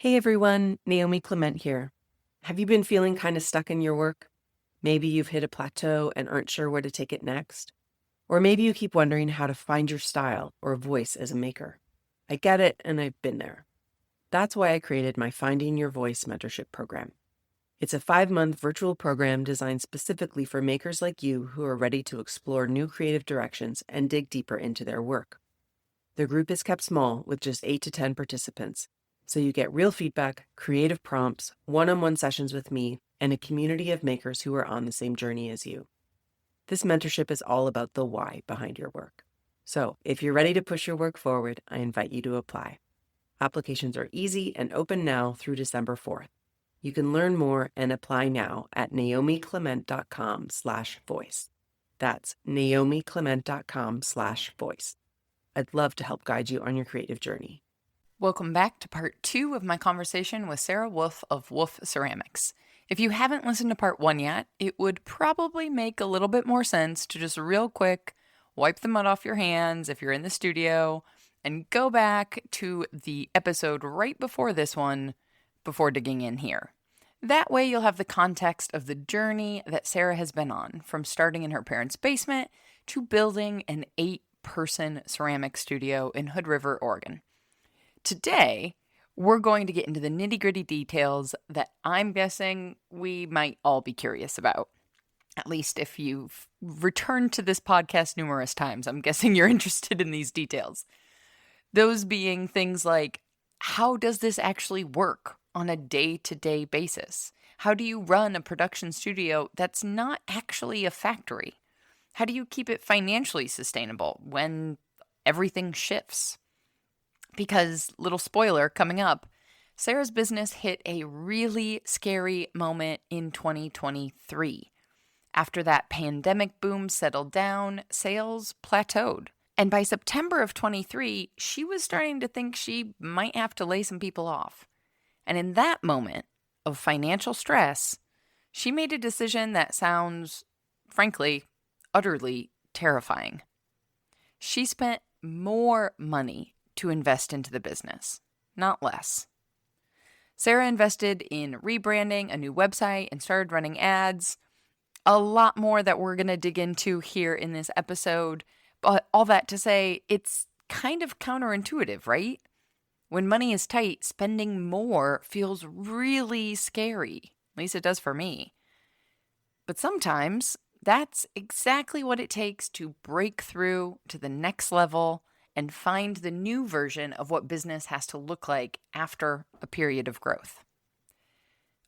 Hey everyone, Naomi Clement here. Have you been feeling kind of stuck in your work? Maybe you've hit a plateau and aren't sure where to take it next. Or maybe you keep wondering how to find your style or voice as a maker. I get it, and I've been there. That's why I created my Finding Your Voice mentorship program. It's a 5-month virtual program designed specifically for makers like you who are ready to explore new creative directions and dig deeper into their work. The group is kept small with just 8 to 10 participants. So you get real feedback, creative prompts, one-on-one sessions with me, and a community of makers who are on the same journey as you. This mentorship is all about the why behind your work. So if you're ready to push your work forward, I invite you to apply. Applications are easy and open now through December 4th. You can learn more and apply now at naomiclement.com/voice. That's naomiclement.com/voice. I'd love to help guide you on your creative journey. Welcome back to part 2 of my conversation with Sarah Wolf of Wolf Ceramics. If you haven't listened to part 1 yet, it would probably make a little bit more sense to just real quick wipe the mud off your hands if you're in the studio and go back to the episode right before this one before digging in here. That way you'll have the context of the journey that Sarah has been on, from starting in her parents' basement to building an 8-person ceramic studio in Hood River, Oregon. Today, we're going to get into the nitty-gritty details that I'm guessing we might all be curious about. At least if you've returned to this podcast numerous times, I'm guessing you're interested in these details. Those being things like, how does this actually work on a day-to-day basis? How do you run a production studio that's not actually a factory? How do you keep it financially sustainable when everything shifts? Because, little spoiler coming up, Sarah's business hit a really scary moment in 2023. After that pandemic boom settled down, sales plateaued. And by September of 23, she was starting to think she might have to lay some people off. And in that moment of financial stress, she made a decision that sounds, frankly, utterly terrifying. She spent more money to invest into the business, not less. Sarah invested in rebranding, a new website, and started running ads. A lot more that we're going to dig into here in this episode, but all that to say, it's kind of counterintuitive, right? When money is tight, spending more feels really scary. At least it does for me. But sometimes that's exactly what it takes to break through to the next level and find the new version of what business has to look like after a period of growth.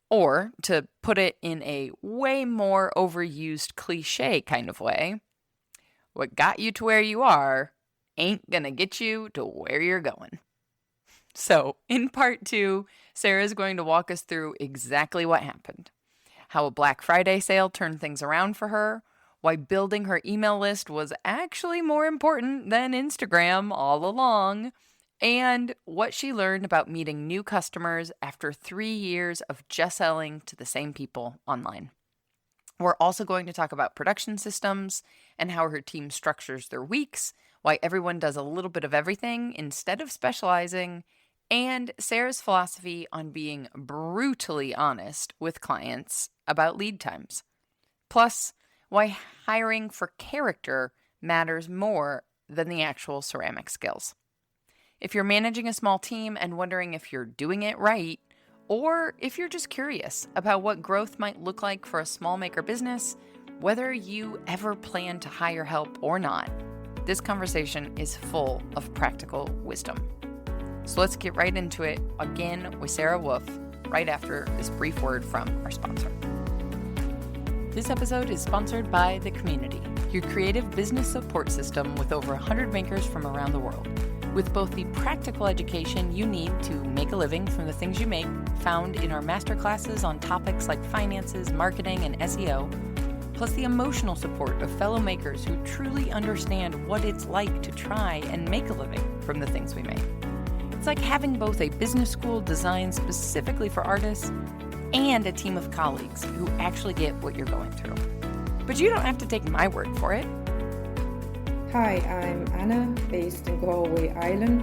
Or, to put it in a way more overused cliche kind of way, what got you to where you are ain't gonna get you to where you're going. So, in part 2, Sarah's going to walk us through exactly what happened, how a Black Friday sale turned things around for her, why building her email list was actually more important than Instagram all along, and what she learned about meeting new customers after 3 years of just selling to the same people online. We're also going to talk about production systems and how her team structures their weeks, why everyone does a little bit of everything instead of specializing, and Sarah's philosophy on being brutally honest with clients about lead times. Plus, why hiring for character matters more than the actual ceramic skills. If you're managing a small team and wondering if you're doing it right, or if you're just curious about what growth might look like for a small maker business, whether you ever plan to hire help or not, this conversation is full of practical wisdom. So let's get right into it again with Sarah Wolf right after this brief word from our sponsor. This episode is sponsored by The Community, your creative business support system with over 100 makers from around the world. With both the practical education you need to make a living from the things you make, found in our masterclasses on topics like finances, marketing, and SEO, plus the emotional support of fellow makers who truly understand what it's like to try and make a living from the things we make. It's like having both a business school designed specifically for artists and a team of colleagues who actually get what you're going through. But you don't have to take my word for it. Hi, I'm Anna, based in Galway, Ireland.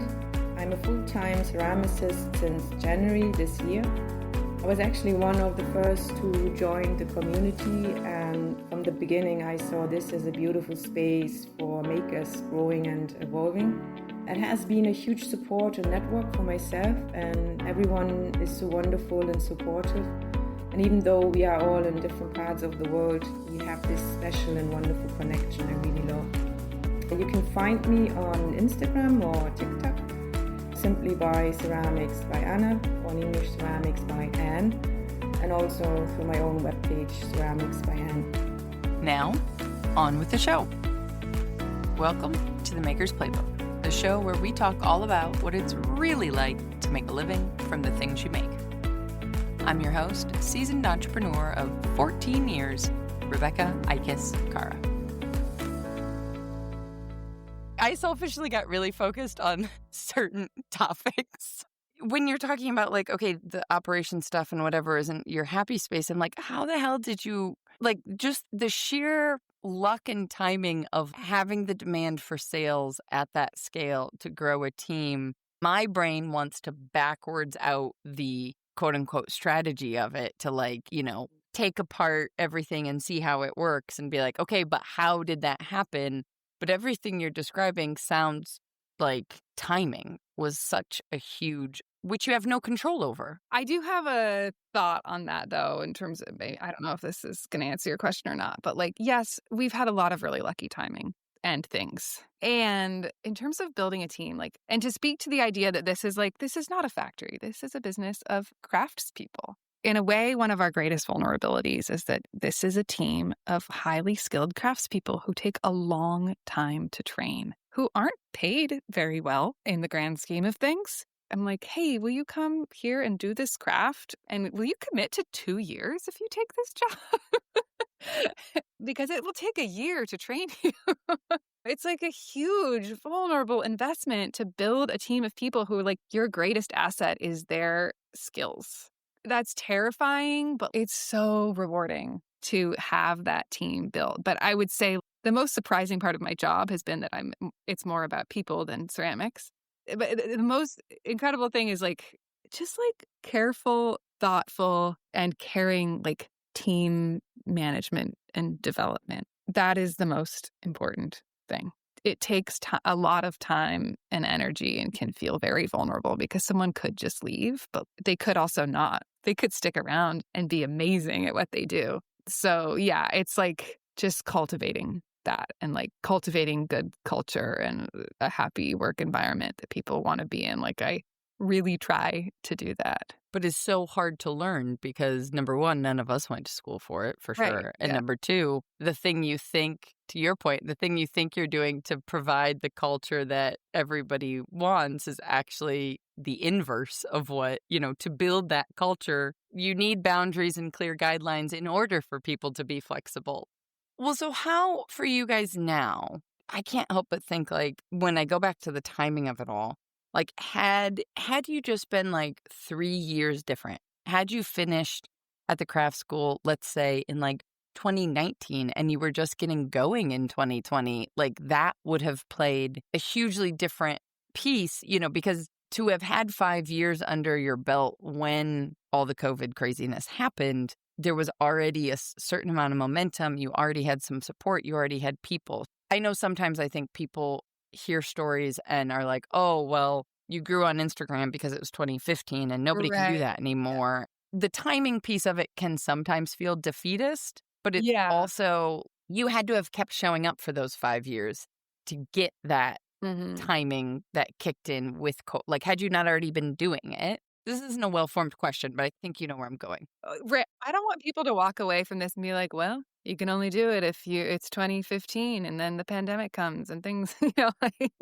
I'm a full-time ceramicist since January this year. I was actually one of the first to join the community, and from the beginning I saw this as a beautiful space for makers growing and evolving. It has been a huge support and network for myself, and everyone is so wonderful and supportive. And even though we are all in different parts of the world, we have this special and wonderful connection I really love. You can find me on Instagram or TikTok simply by Ceramics by Anna, or in English Ceramics by Anne, and also through my own webpage, Ceramics by Anne. Now, on with the show. Welcome to the Maker's Playbook, the show where we talk all about what it's really like to make a living from the things you make. I'm your host, seasoned entrepreneur of 14 years, Rebecca Ikes Kara. I selfishly got really focused on certain topics. When you're talking about okay, the operation stuff and whatever isn't your happy space, I'm like, how the hell did you, just the sheer luck and timing of having the demand for sales at that scale to grow a team. My brain wants to backwards out the quote unquote strategy of it to take apart everything and see how it works and be like, okay, but how did that happen? But everything you're describing sounds like timing was such a huge, which you have no control over. I do have a thought on that, though, in terms of, I don't know if this is going to answer your question or not, but yes, we've had a lot of really lucky timing and things. And in terms of building a team, and to speak to the idea that this is not a factory, this is a business of craftspeople. In a way, one of our greatest vulnerabilities is that this is a team of highly skilled craftspeople who take a long time to train, who aren't paid very well in the grand scheme of things. I'm like, hey, will you come here and do this craft? And will you commit to 2 years if you take this job? Because it will take a year to train you. It's a huge, vulnerable investment to build a team of people who your greatest asset is their skills. That's terrifying, but it's so rewarding to have that team built. But I would say the most surprising part of my job has been that it's more about people than ceramics. But the most incredible thing is just careful, thoughtful, and caring team management and development. That is the most important thing. It takes a lot of time and energy and can feel very vulnerable because someone could just leave, but they could also not. They could stick around and be amazing at what they do. So yeah, it's just cultivating that and cultivating good culture and a happy work environment that people want to be in. I really try to do that. But it's so hard to learn because, number one, none of us went to school for it, for sure. Right, And yeah. number two, the thing you think, to your point, the thing you think you're doing to provide the culture that everybody wants is actually the inverse of what, to build that culture, you need boundaries and clear guidelines in order for people to be flexible. Well, so how for you guys now? I can't help but think when I go back to the timing of it all, had you just been 3 years different, had you finished at the craft school, let's say in 2019, and you were just getting going in 2020, that would have played a hugely different piece, because to have had 5 years under your belt when all the COVID craziness happened, there was already a certain amount of momentum. You already had some support. You already had people. I know sometimes I think people hear stories and are like, oh, well, you grew on Instagram because it was 2015 and nobody can do that anymore. Yeah. The timing piece of it can sometimes feel defeatist, but it's also, you had to have kept showing up for those 5 years to get that timing that kicked in with, had you not already been doing it? This isn't a well-formed question, but I think you know where I'm going. Right. I don't want people to walk away from this and be like, well, you can only do it if it's 2015 and then the pandemic comes and things,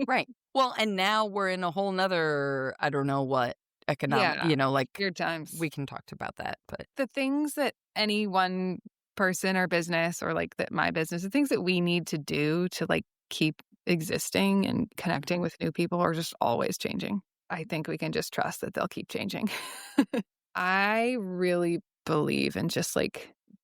Right. Well, and now we're in a whole nother, I don't know what, economic, weird times. We can talk about that, but the things that any one person or business or that my business, the things that we need to do to keep existing and connecting with new people are just always changing. I think we can just trust that they'll keep changing. I really believe in just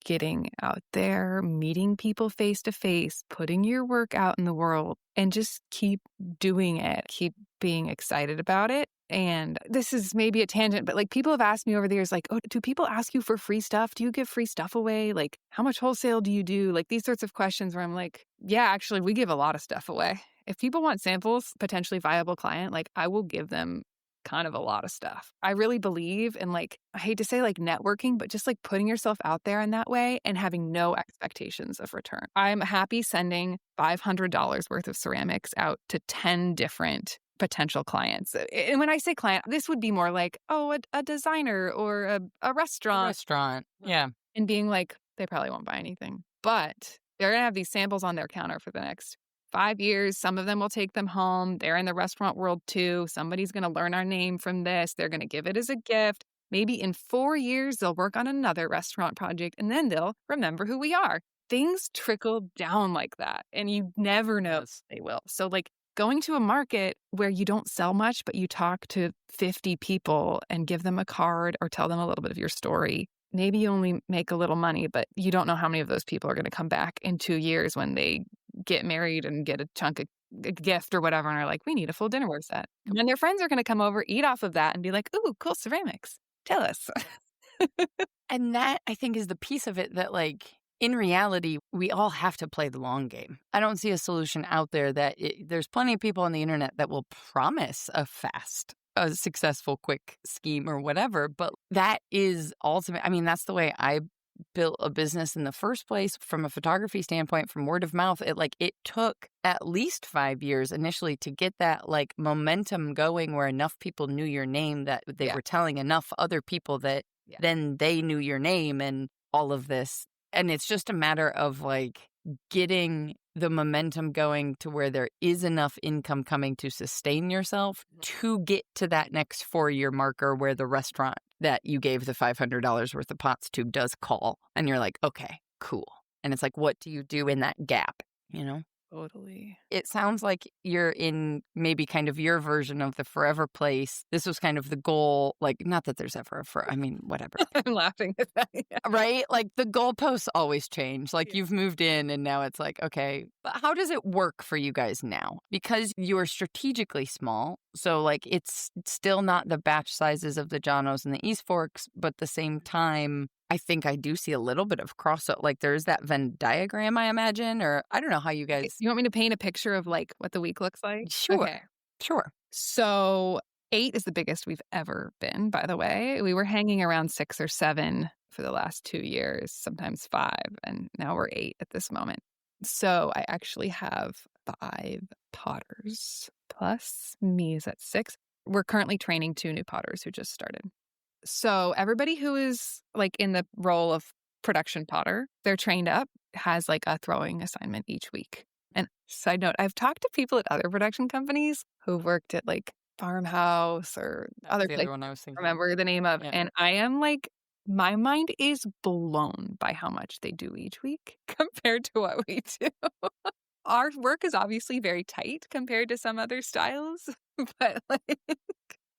getting out there, meeting people face to face, putting your work out in the world, and just keep doing it. Keep being excited about it. And this is maybe a tangent, but like people have asked me over the years, like, oh, do people ask you for free stuff? Do you give free stuff away? Like, how much wholesale do you do? Like these sorts of questions where I'm like, yeah, actually, we give a lot of stuff away. If people want samples, potentially viable client, like I will give them kind of a lot of stuff. I really believe in like, I hate to say like networking, but just like putting yourself out there in that way and having no expectations of return. I'm happy sending $500 worth of ceramics out to 10 different potential clients. And when I say client, this would be more like, oh, a designer or a restaurant. Yeah. And being like, they probably won't buy anything, but they're going to have these samples on their counter for the next 5 years. Some of them will take them home. They're in the restaurant world too. Somebody's going to learn our name from this. They're going to give it as a gift. Maybe in 4 years, they'll work on another restaurant project and then they'll remember who we are. Things trickle down like that and you never know if they will. So like going to a market where you don't sell much, but you talk to 50 people and give them a card or tell them a little bit of your story. Maybe you only make a little money, but you don't know how many of those people are going to come back in 2 years when they get married and get a chunk of a gift or whatever and are like, we need a full dinnerware set. And then their friends are going to come over, eat off of that and be like, ooh, cool ceramics. Tell us. And that, I think, is the piece of it that, like, in reality, we all have to play the long game. I don't see a solution out there there's plenty of people on the internet that will promise a successful, quick scheme or whatever, but that is ultimate. I mean, that's the way I built a business in the first place from a photography standpoint, from word of mouth. It took at least 5 years initially to get that like momentum going where enough people knew your name that they were telling enough other people that then they knew your name and all of this. And it's just a matter of like getting the momentum going to where there is enough income coming to sustain yourself to get to that next 4-year marker where the restaurant that you gave the $500 worth of pots to does call. And you're like, okay, cool. And it's like, what do you do in that gap? You know? Totally. It sounds like you're in maybe kind of your version of the forever place. This was kind of the goal. Like, not that there's ever whatever. I'm laughing at that. Yeah. Right? Like the goalposts always change. Like you've moved in and now it's like, okay, but how does it work for you guys now? Because you are strategically small. So like it's still not the batch sizes of the Jonos and the East Forks, but at the same time, I think I do see a little bit of crossover. Like there's that Venn diagram, I imagine, or I don't know how you guys. You want me to paint a picture of like what the week looks like? Sure. Okay. Sure. So 8 is the biggest we've ever been, by the way. We were hanging around 6 or 7 for the last 2 years, sometimes 5, and now we're 8 at this moment. So I actually have 5 potters plus me is at 6. We're currently training 2 new potters who just started. So everybody who is like in the role of production potter, they're trained up, has like a throwing assignment each week. And side note, I've talked to people at other production companies who've worked at like Farmhouse or other places. One I was thinking. Remember the name of. Yeah. And I am like, my mind is blown by how much they do each week compared to what we do. Our work is obviously very tight compared to some other styles, but like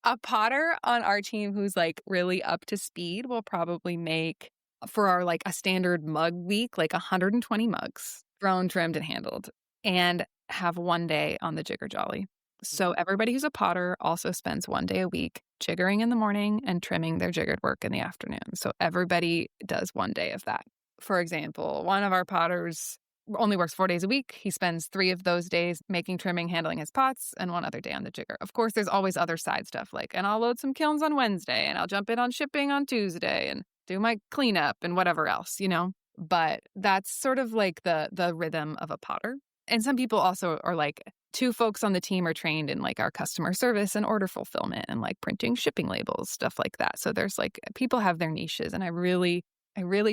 a potter on our team who's like really up to speed will probably make for our like a standard mug week, like 120 mugs thrown, trimmed, and handled, and have 1 day on the jigger jolly. So everybody who's a potter also spends 1 day a week jiggering in the morning and trimming their jiggered work in the afternoon. So everybody does 1 day of that. For example, one of our potters only works 4 days a week. He spends 3 of those days making, trimming, handling his pots, and 1 other day on the jigger. Of course, there's always other side stuff like, and I'll load some kilns on Wednesday, and I'll jump in on shipping on Tuesday, and do my cleanup and whatever else, you know? But that's sort of like the rhythm of a potter. And some people also are like, 2 folks on the team are trained in like our customer service and order fulfillment and like printing shipping labels, stuff like that. So there's like, people have their niches, and I really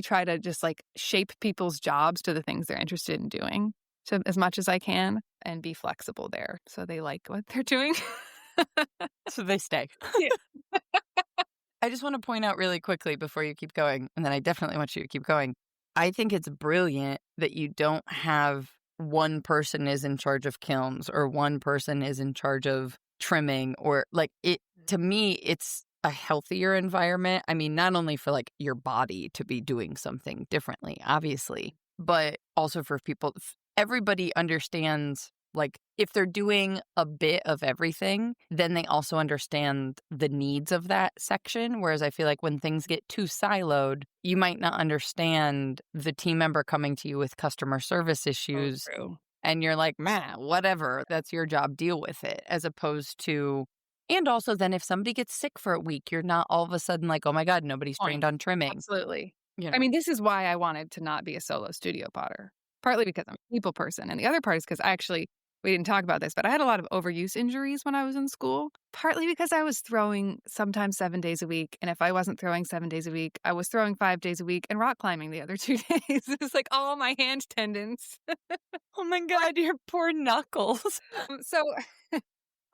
try to just like shape people's jobs to the things they're interested in doing so as much as I can and be flexible there so they like what they're doing. So they stay. Yeah. I just want to point out really quickly before you keep going, and then I definitely want you to keep going. I think it's brilliant that you don't have one person is in charge of kilns or one person is in charge of trimming or like it. To me, it's a healthier environment. I mean, not only for like your body to be doing something differently, obviously, but also for people. Everybody understands Like, if they're doing a bit of everything, then they also understand the needs of that section. Whereas I feel like when things get too siloed, you might not understand the team member coming to you with customer service So issues. true. And you're like, man, whatever, that's your job, deal with it. As opposed to, and also then if somebody gets sick for a week, you're not all of a sudden like, oh my God, nobody's trained Point. on trimming. Absolutely. You I know, mean, this is why I wanted to not be a solo studio potter, partly because I'm a people person. And the other part is because we didn't talk about this, but I had a lot of overuse injuries when I was in school, partly because I was throwing sometimes 7 days a week. And if I wasn't throwing 7 days a week, I was throwing 5 days a week and rock climbing the other 2 days. It's like all my hand tendons. oh my God, your poor knuckles. So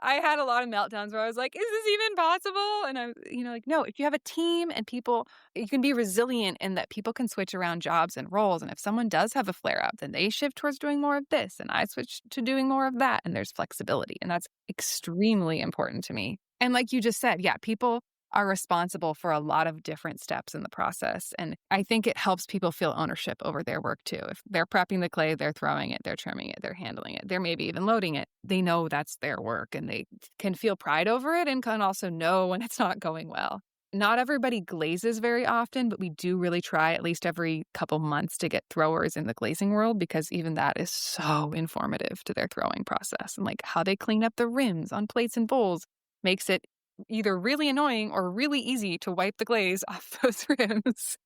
I had a lot of meltdowns where I was like, is this even possible? And like, no, if you have a team and people, you can be resilient in that people can switch around jobs and roles. And if someone does have a flare up, then they shift towards doing more of this and I switch to doing more of that. And there's flexibility. And that's extremely important to me. And like you just said, yeah, people are responsible for a lot of different steps in the process. And I think it helps people feel ownership over their work too. If they're prepping the clay, they're throwing it, they're trimming it, they're handling it, they're maybe even loading it. They know that's their work and they can feel pride over it and can also know when it's not going well. Not everybody glazes very often, but we do really try at least every couple months to get throwers in the glazing world because even that is so informative to their throwing process. And like how they clean up the rims on plates and bowls makes it either really annoying or really easy to wipe the glaze off those rims.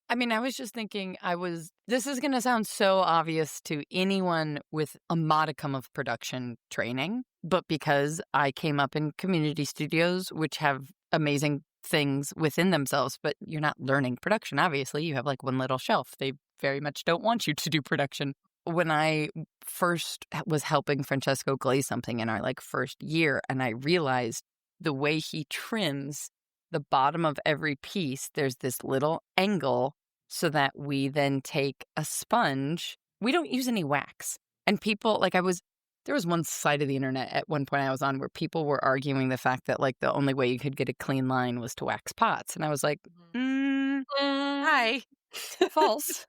I mean, I was just thinking, this is going to sound so obvious to anyone with a modicum of production training, but because I came up in community studios, which have amazing things within themselves, but you're not learning production, obviously. You have like one little shelf. They very much don't want you to do production. When I first was helping Francesco glaze something in our like first year, and I realized the way he trims the bottom of every piece, there's this little angle so that we then take a sponge. We don't use any wax. And people, there was one side of the internet at one point I was on where people were arguing the fact that like the only way you could get a clean line was to wax pots. And I was like, hi, false.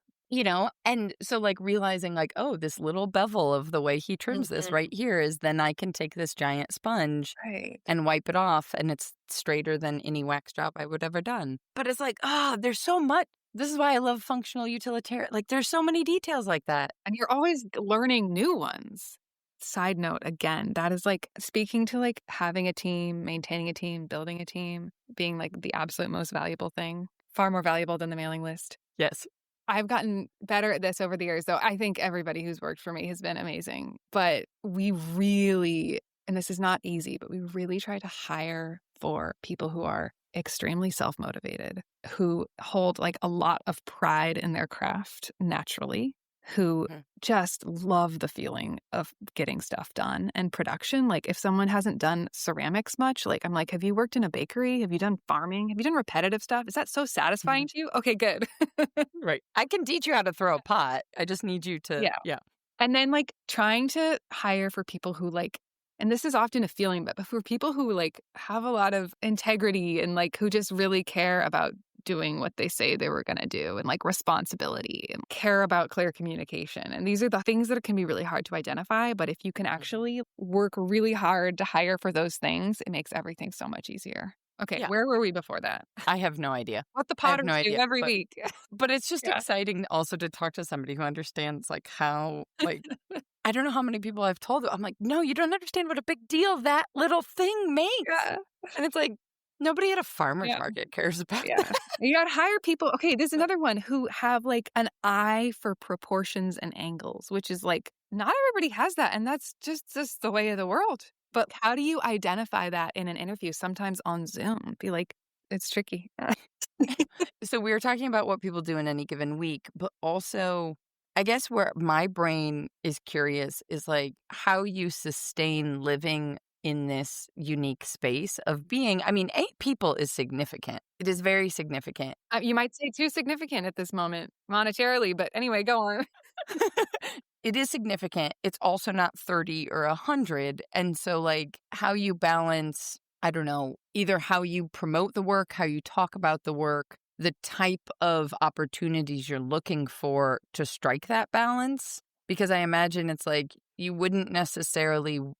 And so like realizing like, oh, this little bevel of the way he trims this right here is then I can take this giant sponge Right. and wipe it off and it's straighter than any wax job I would have ever done. But it's like, there's so much. This is why I love functional utilitarian. Like there's so many details like that. And you're always learning new ones. Side note, again, that is like speaking to like having a team, maintaining a team, building a team, being like the absolute most valuable thing, far more valuable than the mailing list. Yes. I've gotten better at this over the years, though. I think everybody who's worked for me has been amazing. But we really, and this is not easy, but we really try to hire for people who are extremely self-motivated, who hold like a lot of pride in their craft naturally, who just love the feeling of getting stuff done and production. Like if someone hasn't done ceramics much, like I'm like, have you worked in a bakery? Have you done farming? Have you done repetitive stuff? Is that so satisfying to you? Okay, good. Right. I can teach you how to throw a pot. I just need you to, yeah. And then like trying to hire for people who like, and this is often a feeling, but for people who like have a lot of integrity and like who just really care about doing what they say they were going to do and like responsibility and care about clear communication. And these are the things that can be really hard to identify. But if you can actually work really hard to hire for those things, it makes everything so much easier. Okay, where were we before that? I have no idea. What the Potters do every week. But it's just exciting also to talk to somebody who understands like how, like, I don't know how many people I've told. I'm like, no, you don't understand what a big deal that little thing makes. Yeah. And it's like, nobody at a farmer's market cares about that. You got to hire people. Okay, there's another one who have like an eye for proportions and angles, which is like, not everybody has that. And that's just the way of the world. But how do you identify that in an interview, sometimes on Zoom? Be like, it's tricky. So we were talking about what people do in any given week, but also I guess where my brain is curious is like how you sustain living in this unique space of being, 8 people is significant. It is very significant. You might say too significant at this moment monetarily, but anyway, go on. It is significant. It's also not 30 or 100. And so like how you balance, I don't know, either how you promote the work, how you talk about the work, the type of opportunities you're looking for to strike that balance. Because I imagine it's like you wouldn't necessarily, I'm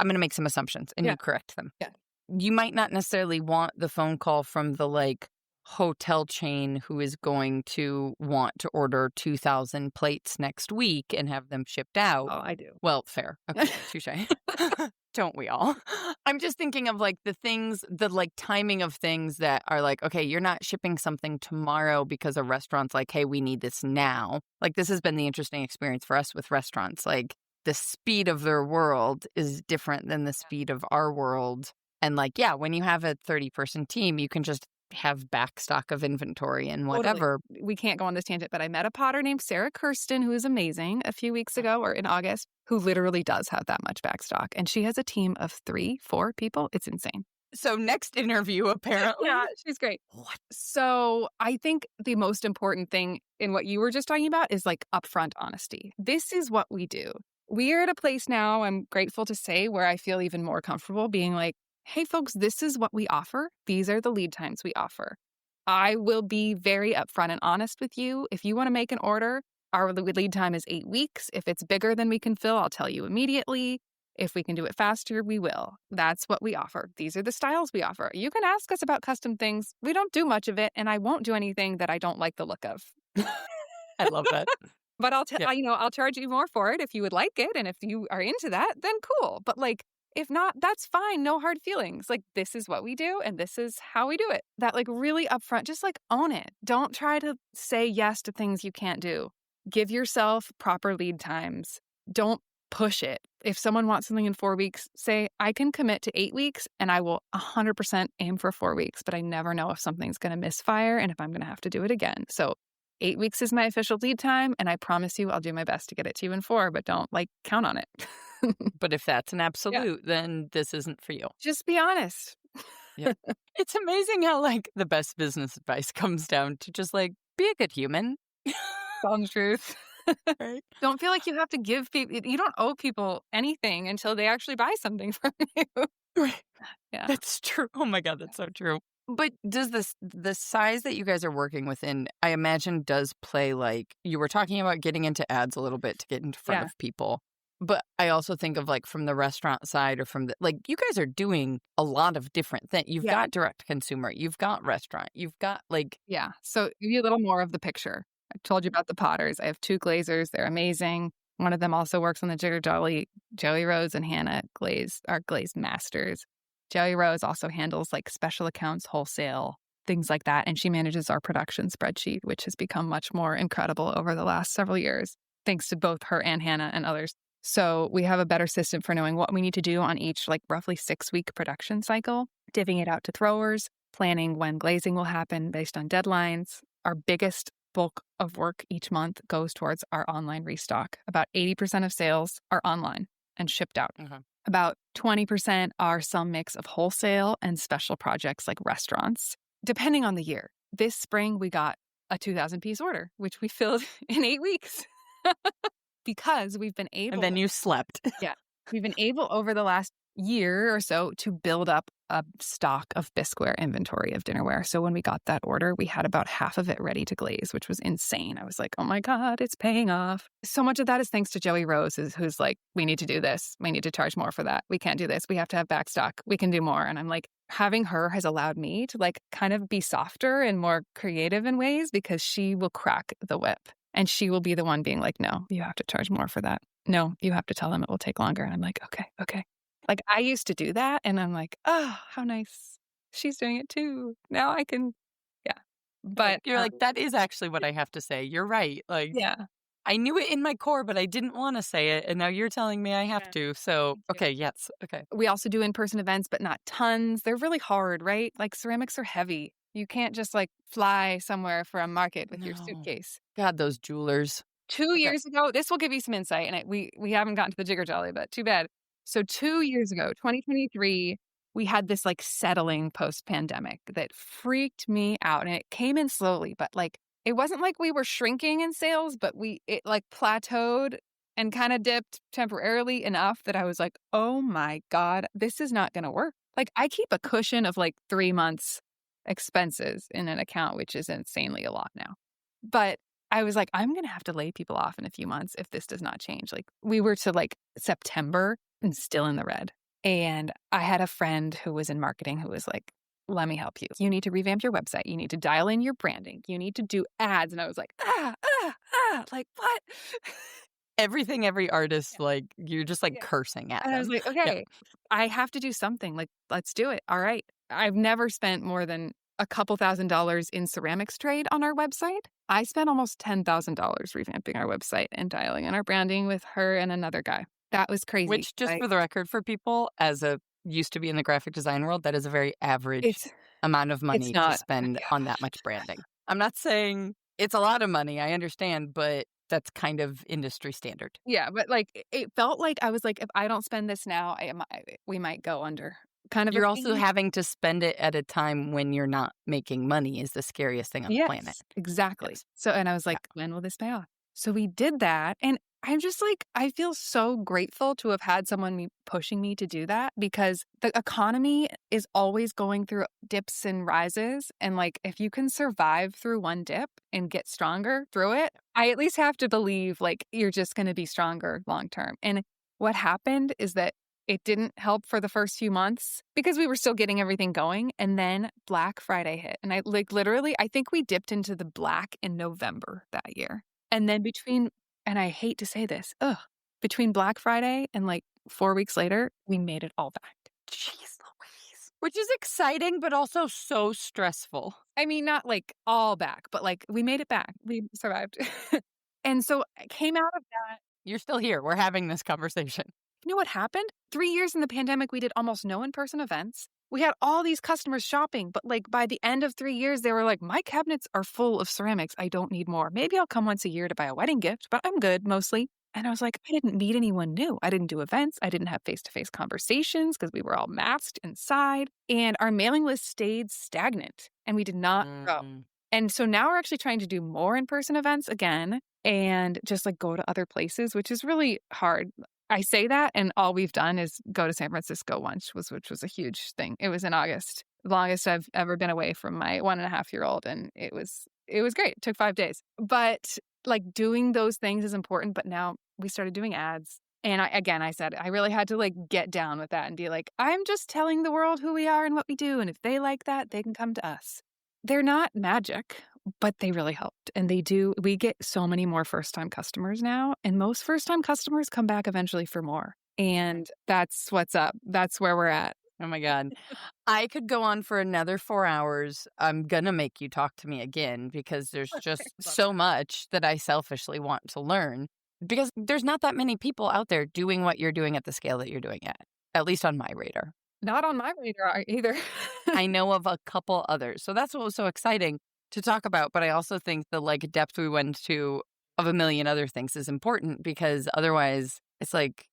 going to make some assumptions and Yeah. you correct them. Yeah. You might not necessarily want the phone call from the like hotel chain who is going to want to order 2,000 plates next week and have them shipped out. Oh, I do. Well, fair. Okay, touche. Don't we all? I'm just thinking of like the things, the like timing of things that are like, okay, you're not shipping something tomorrow because a restaurant's like, hey, we need this now. Like, this has been the interesting experience for us with restaurants. Like, the speed of their world is different than the speed of our world. And like, yeah, when you have a 30-person team, you can just have back stock of inventory and whatever. Totally. We can't go on this tangent, but I met a potter named Sarah Kirsten, who is amazing, a few weeks ago or in August, who literally does have that much back stock. And she has a team of 3-4 people. It's insane. So next interview, apparently. Yeah, she's great. What? So I think the most important thing in what you were just talking about is like upfront honesty. This is what we do. We are at a place now, I'm grateful to say, where I feel even more comfortable being like, hey, folks, this is what we offer. These are the lead times we offer. I will be very upfront and honest with you. If you want to make an order, our lead time is 8 weeks. If it's bigger than we can fill, I'll tell you immediately. If we can do it faster, we will. That's what we offer. These are the styles we offer. You can ask us about custom things. We don't do much of it, and I won't do anything that I don't like the look of. I love that. But I'll Yeah. I'll charge you more for it if you would like it, and if you are into that, then cool. But like, if not, that's fine. No hard feelings. Like, this is what we do, and this is how we do it. That like really upfront, just like own it. Don't try to say yes to things you can't do. Give yourself proper lead times. Don't push it. If someone wants something in 4 weeks, say, I can commit to 8 weeks and I will 100% aim for 4 weeks, but I never know if something's going to misfire and if I'm going to have to do it again. So 8 weeks is my official lead time, and I promise you I'll do my best to get it to you in 4, but don't like count on it. But if that's an absolute, then this isn't for you. Just be honest. It's amazing how like the best business advice comes down to just like be a good human. Tell the truth. Right. Don't feel like you have to give people, you don't owe people anything until they actually buy something from you. Right. Yeah. That's true. Oh my God, that's so true. But does the size that you guys are working within, I imagine, does play like you were talking about getting into ads a little bit to get in front of people. But I also think of like from the restaurant side or from the like you guys are doing a lot of different things. You've got direct consumer, you've got restaurant, you've got like Yeah. So give you a little more of the picture. I told you about the potters. I have 2 glazers. They're amazing. One of them also works on the Jigger Jolly. Joey Rose and Hannah are glaze masters. Joey Rose also handles like special accounts, wholesale, things like that. And she manages our production spreadsheet, which has become much more incredible over the last several years, thanks to both her and Hannah and others. So we have a better system for knowing what we need to do on each like roughly 6-week production cycle, divvying it out to throwers, planning when glazing will happen based on deadlines. Our biggest bulk of work each month goes towards our online restock. About 80% of sales are online and shipped out. Okay. About 20% are some mix of wholesale and special projects like restaurants, depending on the year. This spring, we got a 2,000-piece order, which we filled in 8 weeks because we've been able... And then you slept. Yeah. We've been able over the last year or so to build up a stock of bisqueware inventory of dinnerware. So when we got that order, we had about half of it ready to glaze, which was insane. I was like, oh my God, it's paying off. So much of that is thanks to Joey Rose, who's like, we need to do this. We need to charge more for that. We can't do this. We have to have back stock. We can do more. And I'm like, having her has allowed me to like kind of be softer and more creative in ways because she will crack the whip. And she will be the one being like, no, you have to charge more for that. No, you have to tell them it will take longer. And I'm like, okay. Like I used to do that. And I'm like, oh, how nice. She's doing it too. Now I can, yeah. But you're like, that is actually what I have to say. You're right. Like, yeah. I knew it in my core, but I didn't want to say it. And now you're telling me I have to. So, okay, yes. Okay. We also do in-person events, but not tons. They're really hard, right? Like ceramics are heavy. You can't just like fly somewhere for a market with your suitcase. God, those jewelers. 2 years ago, this will give you some insight. And we haven't gotten to the Jigger Jolly, but too bad. So 2 years ago, 2023, we had this like settling post-pandemic that freaked me out. And it came in slowly, but like it wasn't like we were shrinking in sales, but it like plateaued and kind of dipped temporarily enough that I was like, oh my God, this is not going to work. Like I keep a cushion of like 3 months expenses in an account, which is insanely a lot now. But I was like, I'm going to have to lay people off in a few months if this does not change. Like, we were to like September and still in the red. And I had a friend who was in marketing who was like, let me help you. You need to revamp your website. You need to dial in your branding. You need to do ads. And I was like, like what? Everything, every artist, like, you're just, like, Yeah. cursing at And I was them. like, Yeah. okay, I have to do something. Like, let's do it. All right. I've never spent more than a couple $1,000s in ceramics trade on our website. I spent almost $10,000 revamping our website and dialing in our branding with her and another guy. That was crazy. Which, just for the record for people, as a used to be in the graphic design world, that is a very average It's amount of money to not. spend on that much branding. I'm not saying it's a lot of money, I understand, but that's kind of industry standard. Yeah, but like it felt like I was like, if I don't spend this now, we might go under. Kind of. You're a also thing. having to spend it at a time when you're not making money is the scariest thing on the planet. Yes, exactly. Yes. So, and I was Yeah. like, when will this pay off? So we did that. And I'm just like, I feel so grateful to have had someone pushing me to do that because the economy is always going through dips and rises. And like, if you can survive through one dip and get stronger through it, I at least have to believe like you're just going to be stronger long term. And what happened is that it didn't help for the first few months because we were still getting everything going. And then Black Friday hit. And I like literally, I think we dipped into the black in November that year. And then and I hate to say this, between Black Friday and like 4 weeks later, we made it all back. Jeez Louise. Which is exciting, but also so stressful. I mean, not like all back, but like we made it back. We survived. And so I came out of that. You're still here. We're having this conversation. You know what happened? 3 years in the pandemic, we did almost no in-person events. We had all these customers shopping, but like by the end of 3 years, they were like, my cabinets are full of ceramics. I don't need more. Maybe I'll come once a year to buy a wedding gift, but I'm good mostly. And I was like, I didn't meet anyone new. I didn't do events. I didn't have face-to-face conversations because we were all masked inside. And our mailing list stayed stagnant and we did not grow. And so now we're actually trying to do more in-person events again and just like go to other places, which is really hard. I say that, and all we've done is go to San Francisco once, which was a huge thing. It was in August, the longest I've ever been away from my 1.5-year-old, and it was great. It took 5 days, but like doing those things is important. But now we started doing ads, and I said I really had to like get down with that and be like, I'm just telling the world who we are and what we do, and if they like that, they can come to us. They're not magic, but they really helped. And they do. We get so many more first-time customers now. And most first-time customers come back eventually for more. And that's what's up. That's where we're at. Oh my God. I could go on for another 4 hours. I'm going to make you talk to me again because there's just so much that I selfishly want to learn because there's not that many people out there doing what you're doing at the scale that you're doing at least on my radar. Not on my radar either. I know of a couple others. So that's what was so exciting to talk about. But I also think the like depth we went to of a million other things is important because otherwise it's like,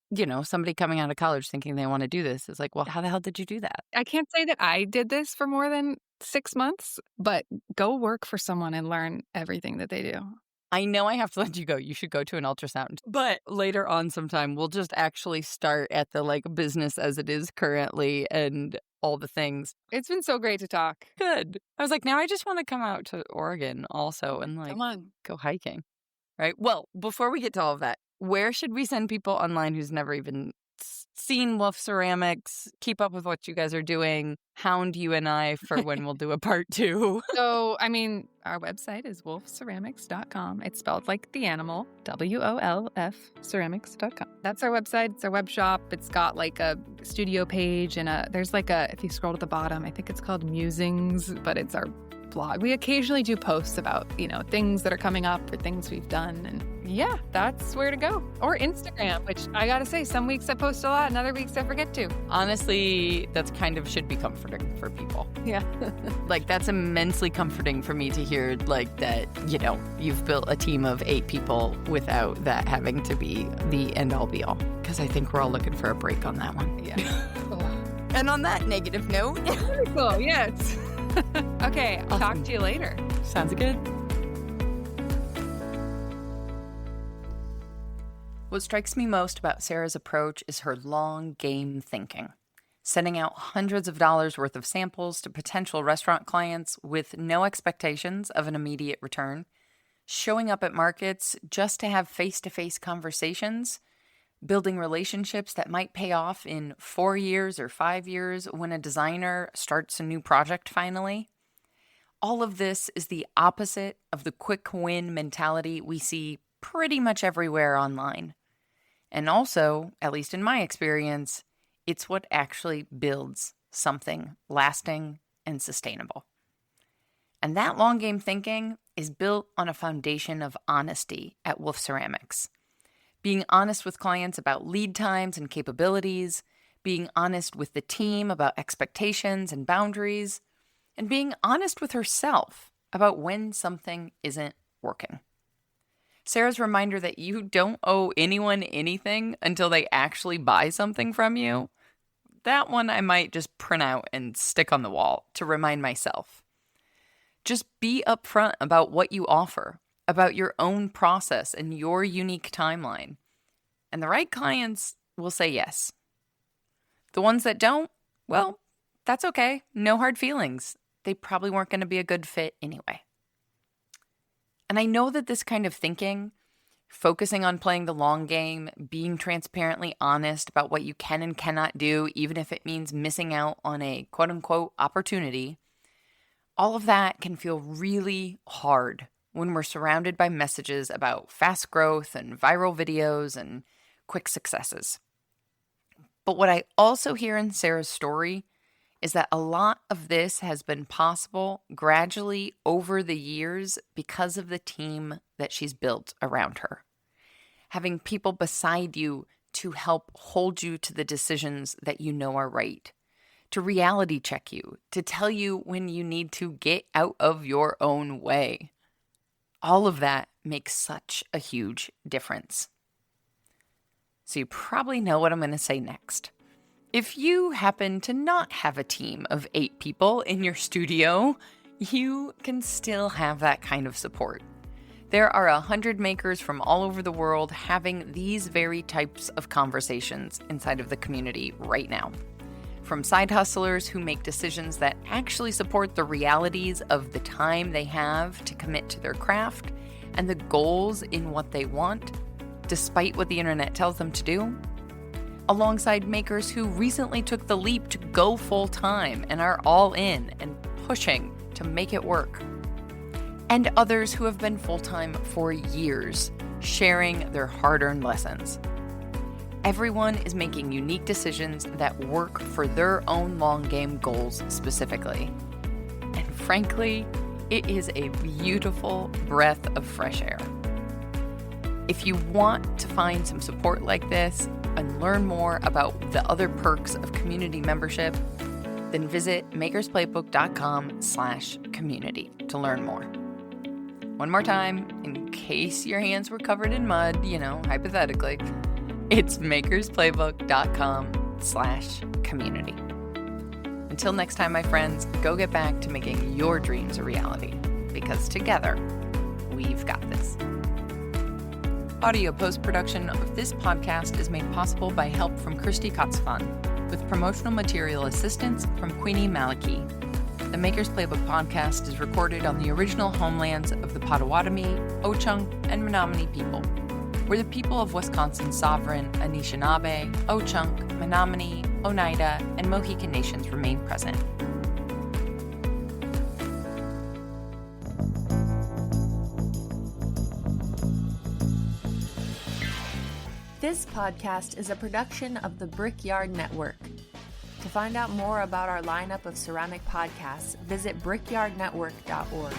somebody coming out of college thinking they want to do this is like, well, how the hell did you do that? I can't say that I did this for more than 6 months, but go work for someone and learn everything that they do. I know I have to let you go. You should go to an ultrasound. But later on sometime, we'll just actually start at the like business as it is currently and all the things. It's been so great to talk. Good. I was like, now I just want to come out to Oregon also and like Come on. go hiking. Right. Well, before we get to all of that, where should we send people online who's never even seen Wolf Ceramics? Keep up with what you guys are doing. Hound you and I for when we'll do a part 2. So, I mean, our website is wolfceramics.com. It's spelled like the animal, WOLF ceramics.com. That's our website. It's our web shop. It's got like a studio page and there's like if you scroll to the bottom, I think it's called Musings, but it's our blog. We occasionally do posts about, things that are coming up or things we've done. And yeah, that's where to go. Or Instagram, which I gotta say, some weeks I post a lot and other weeks I forget to. Honestly, that's kind of should be comforting for people. Yeah. Like that's immensely comforting for me to hear like that, you've built a team of 8 people without that having to be the end all be all. Because I think we're all looking for a break on that one. Yeah. And on that negative note. Very cool, yes. Okay, I'll talk to you later. Sounds good. What strikes me most about Sarah's approach is her long game thinking, sending out hundreds of dollars worth of samples to potential restaurant clients with no expectations of an immediate return. showing up at markets just to have face-to-face conversations, building relationships that might pay off in 4 years or 5 years when a designer starts a new project finally. All of this is the opposite of the quick win mentality we see pretty much everywhere online. And also, at least in my experience, it's what actually builds something lasting and sustainable. And that long game thinking is built on a foundation of honesty at Wolf Ceramics. Being honest with clients about lead times and capabilities, being honest with the team about expectations and boundaries, and being honest with herself about when something isn't working. Sarah's reminder that you don't owe anyone anything until they actually buy something from you, that one I might just print out and stick on the wall to remind myself. Just be upfront about what you offer, about your own process and your unique timeline. And the right clients will say yes. The ones that don't, well, that's okay. No hard feelings. They probably weren't going to be a good fit anyway. And I know that this kind of thinking, focusing on playing the long game, being transparently honest about what you can and cannot do, even if it means missing out on a quote-unquote opportunity, all of that can feel really hard when we're surrounded by messages about fast growth and viral videos and quick successes. But what I also hear in Sarah's story is that a lot of this has been possible gradually over the years because of the team that she's built around her. Having people beside you to help hold you to the decisions that you know are right, to reality check you, to tell you when you need to get out of your own way. All of that makes such a huge difference. So you probably know what I'm going to say next. If you happen to not have a team of 8 people in your studio, you can still have that kind of support. There are 100 makers from all over the world having these very types of conversations inside of the community right now. From side hustlers who make decisions that actually support the realities of the time they have to commit to their craft and the goals in what they want, despite what the internet tells them to do, alongside makers who recently took the leap to go full-time and are all in and pushing to make it work, and others who have been full-time for years, sharing their hard-earned lessons. Everyone is making unique decisions that work for their own long-game goals specifically. And frankly, it is a beautiful breath of fresh air. If you want to find some support like this and learn more about the other perks of community membership, then visit makersplaybook.com/community to learn more. One more time, in case your hands were covered in mud, hypothetically, it's makersplaybook.com/community. Until next time, my friends, go get back to making your dreams a reality, because together, we've got this. Audio post-production of this podcast is made possible by help from Christy Kotzfan, with promotional material assistance from Queenie Maliki. The Maker's Playbook podcast is recorded on the original homelands of the Potawatomi, Ho-Chunk, and Menominee people, where the people of Wisconsin's sovereign Anishinaabe, Ho-Chunk, Menominee, Oneida, and Mohican nations remain present. This podcast is a production of the Brickyard Network. To find out more about our lineup of ceramic podcasts, visit brickyardnetwork.org.